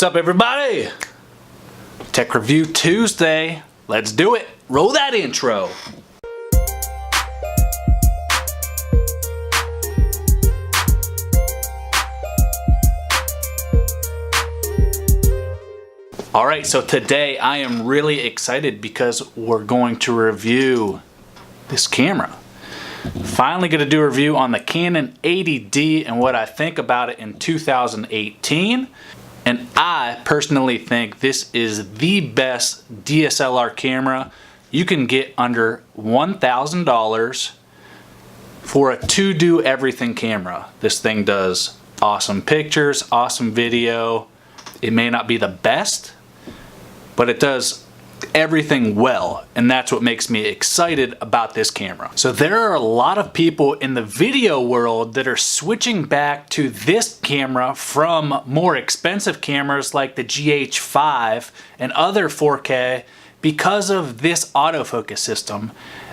What's up, everybody? Tech Review Tuesday. Let's do it. Roll that intro. Alright, so today I am really excited because we're going to review this camera. Finally going to do a review on the Canon 80D and what I think about it in 2018. And I personally think this is the best DSLR camera you can get under $1,000 for a to-do-everything camera. This thing does awesome pictures, awesome video. It may not be the best, but it does everything well, and that's what makes me excited about this camera. So there are a lot of people in the video world that are switching back to this camera from more expensive cameras like the GH5 and other 4K because of this autofocus system.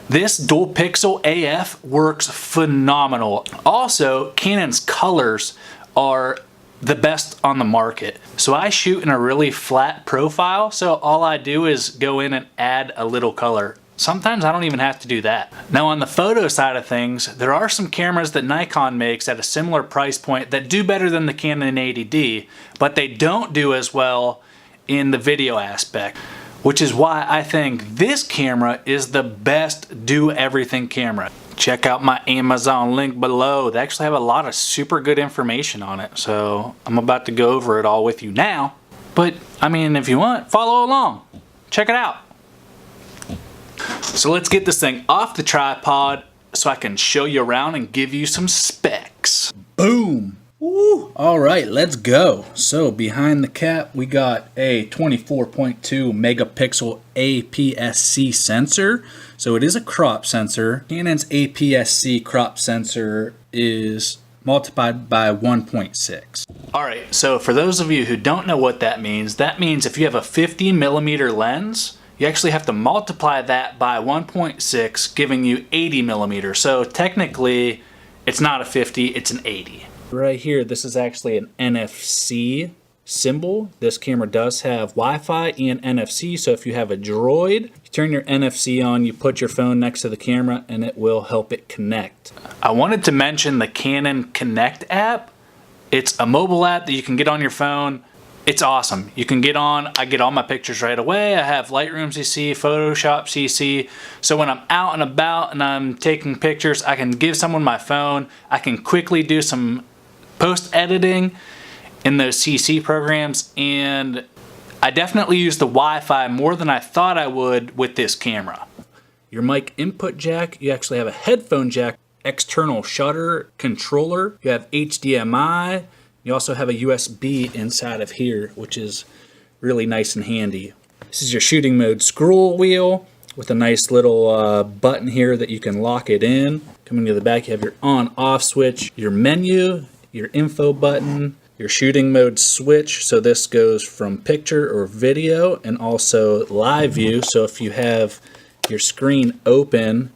This dual pixel AF works phenomenal. Also, Canon's colors are the best on the market. So I shoot in a really flat profile, so all I do is go in and add a little color. Sometimes I don't even have to do that. Now on the photo side of things, there are some cameras that Nikon makes at a similar price point that do better than the Canon 80D, but they don't do as well in the video aspect, which is why I think this camera is the best do-everything camera. Check out my Amazon link below. They actually have a lot of super good information on it, so I'm about to go over it all with you now. But, I mean, if you want, follow along. Check it out. So let's get this thing off the tripod so I can show you around and give you some specs. Boom! Woo. All right, let's go. So behind the cap, we got a 24.2 megapixel APS-C sensor. So it is a crop sensor. Canon's APS-C crop sensor is multiplied by 1.6. All right, so for those of you who don't know what that means if you have a 50mm lens, you actually have to multiply that by 1.6, giving you 80mm. So technically, it's not a 50, it's an 80. Right here, this is actually an NFC symbol. This camera does have Wi-Fi and NFC, so if you have a Droid, you turn your NFC on, you put your phone next to the camera, and it will help it connect. I wanted to mention the Canon Connect app. It's a mobile app that you can get on your phone. It's awesome. You can get on, I get all my pictures right away. I have Lightroom CC, Photoshop CC. So when I'm out and about and I'm taking pictures, I can give someone my phone. I can quickly do some post-editing in those CC programs, and I definitely use the Wi-Fi more than I thought I would with this camera. Your mic input jack, you actually have a headphone jack, external shutter controller, you have HDMI, you also have a USB inside of here, which is really nice and handy. This is your shooting mode scroll wheel with a nice little button here that you can lock it in. Coming to the back, you have your on-off switch, your menu, your info button, your shooting mode switch, so this goes from picture or video, and also live view, so if you have your screen open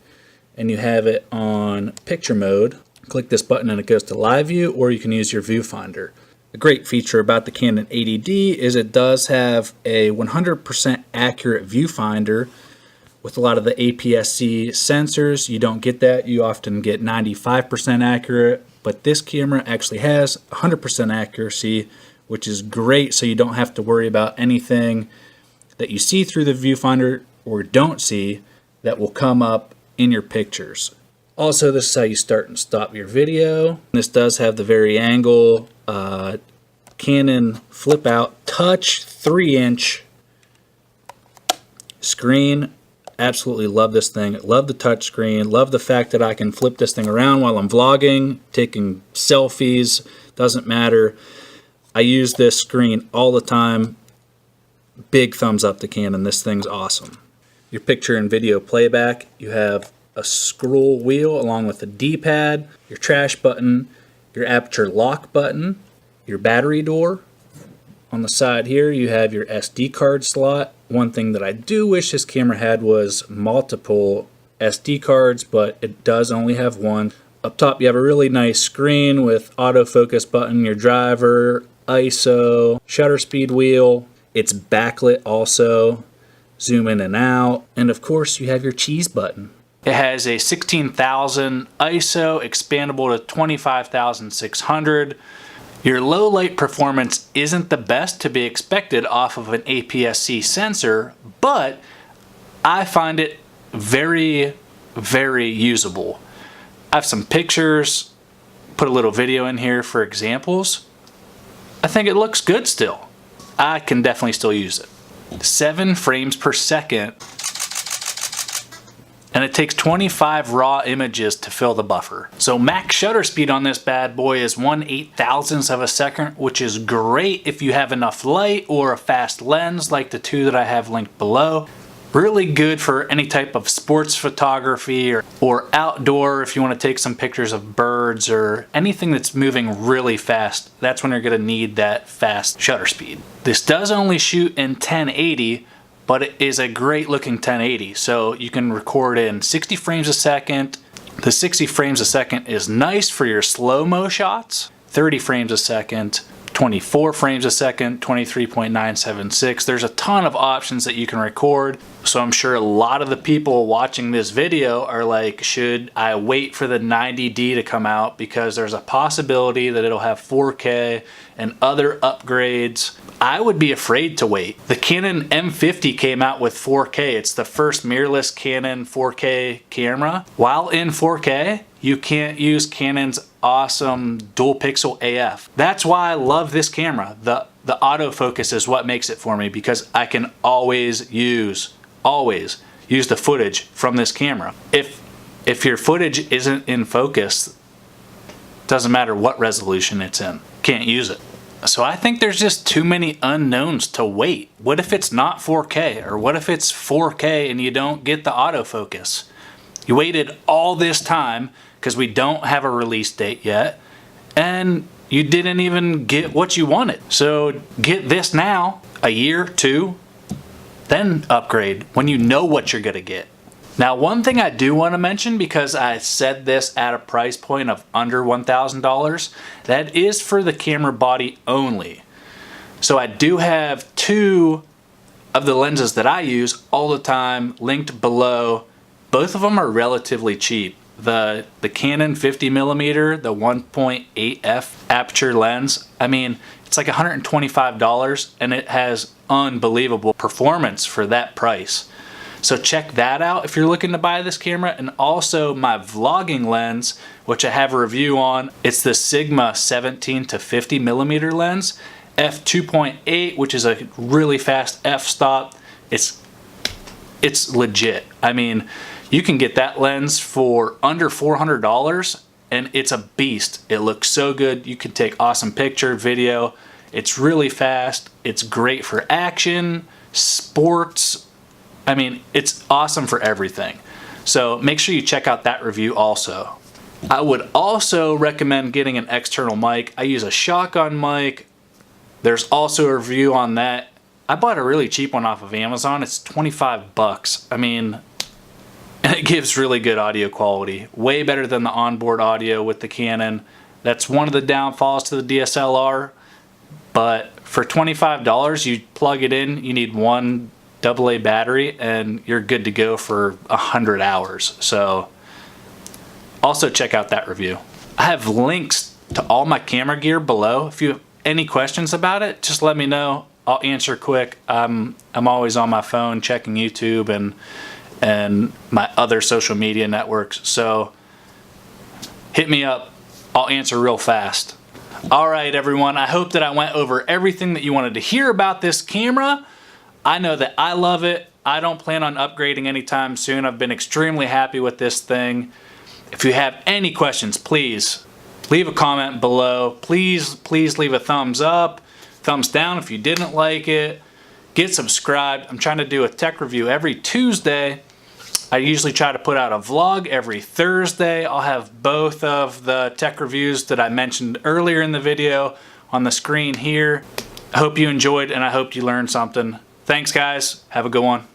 and you have it on picture mode, click this button and it goes to live view, or you can use your viewfinder. The great feature about the Canon 80D is it does have a 100% accurate viewfinder. With a lot of the APS-C sensors, you don't get that. You often get 95% accurate, but this camera actually has 100% accuracy, which is great, so you don't have to worry about anything that you see through the viewfinder or don't see that will come up in your pictures. Also, this is how you start and stop your video. This does have the vari-angle Canon flip-out touch 3-inch screen. Absolutely love this thing. Love the touch screen. Love the fact that I can flip this thing around while I'm vlogging, taking selfies, doesn't matter. I use this screen all the time. Big thumbs up to Canon. This thing's awesome. Your picture and video playback, you have a scroll wheel along with a D-pad, your trash button, your aperture lock button, your battery door. On the side here, you have your SD card slot. One thing that I do wish this camera had was multiple SD cards, but it does only have one. Up top, you have a really nice screen with autofocus button, your driver, ISO, shutter speed wheel. It's backlit also, zoom in and out, and of course you have your cheese button. It has a 16,000 ISO, expandable to 25,600. Your low light performance isn't the best to be expected off of an APS-C sensor, but I find it very, very usable. I have some pictures, put a little video in here for examples. I think it looks good still. I can definitely still use it. 7 frames per second, and it takes 25 raw images to fill the buffer. So max shutter speed on this bad boy is 1/8,000th of a second, which is great if you have enough light or a fast lens like the two that I have linked below. Really good for any type of sports photography or outdoor if you want to take some pictures of birds or anything that's moving really fast. That's when you're going to need that fast shutter speed. This does only shoot in 1080, but it is a great looking 1080. So you can record in 60 frames a second. The 60 frames a second is nice for your slow-mo shots. 30 frames a second. 24 frames a second, 23.976. There's a ton of options that you can record. So I'm sure a lot of the people watching this video are like, should I wait for the 90D to come out? Because there's a possibility that it'll have 4K and other upgrades. I would be afraid to wait. The Canon M50 came out with 4K. It's the first mirrorless Canon 4K camera. While in 4K, you can't use Canon's awesome dual pixel AF. That's why I love this camera. The autofocus is what makes it for me, because I can always use the footage from this camera. If your footage isn't in focus, doesn't matter what resolution it's in, can't use it. So I think there's just too many unknowns to wait. What if it's not 4K? Or what if it's 4K and you don't get the autofocus? You waited all this time because we don't have a release date yet, and you didn't even get what you wanted. So get this now, a year, 2, then upgrade when you know what you're gonna get. Now, one thing I do want to mention, because I said this at a price point of under $1,000, that is for the camera body only. So I do have 2 of the lenses that I use all the time linked below. Both of them are relatively cheap. The Canon 50mm, the 1.8f aperture lens, I mean, it's like $125, and it has unbelievable performance for that price. So check that out if you're looking to buy this camera. And also my vlogging lens, which I have a review on. It's the Sigma 17 to 50mm lens, f2.8, which is a really fast f-stop. It's legit. I mean, you can get that lens for under $400, and it's a beast. It looks so good. You can take awesome picture, video. It's really fast. It's great for action, sports. I mean, it's awesome for everything. So make sure you check out that review also. I would also recommend getting an external mic. I use a shotgun mic. There's also a review on that. I bought a really cheap one off of Amazon. It's 25 bucks. I mean, and it gives really good audio quality. Way better than the onboard audio with the Canon. That's one of the downfalls to the DSLR. But for $25, you plug it in, you need one AA battery, and you're good to go for 100 hours. So also check out that review. I have links to all my camera gear below. If you have any questions about it, just let me know. I'll answer quick. I'm always on my phone checking YouTube and my other social media networks. So hit me up. I'll answer real fast. All right, everyone. I hope that I went over everything that you wanted to hear about this camera. I know that I love it. I don't plan on upgrading anytime soon. I've been extremely happy with this thing. If you have any questions, please leave a comment below. Please leave a thumbs up, thumbs down if you didn't like it. Get subscribed. I'm trying to do a tech review every Tuesday. I usually try to put out a vlog every Thursday. I'll have both of the tech reviews that I mentioned earlier in the video on the screen here. I hope you enjoyed, and I hope you learned something. Thanks, guys. Have a good one.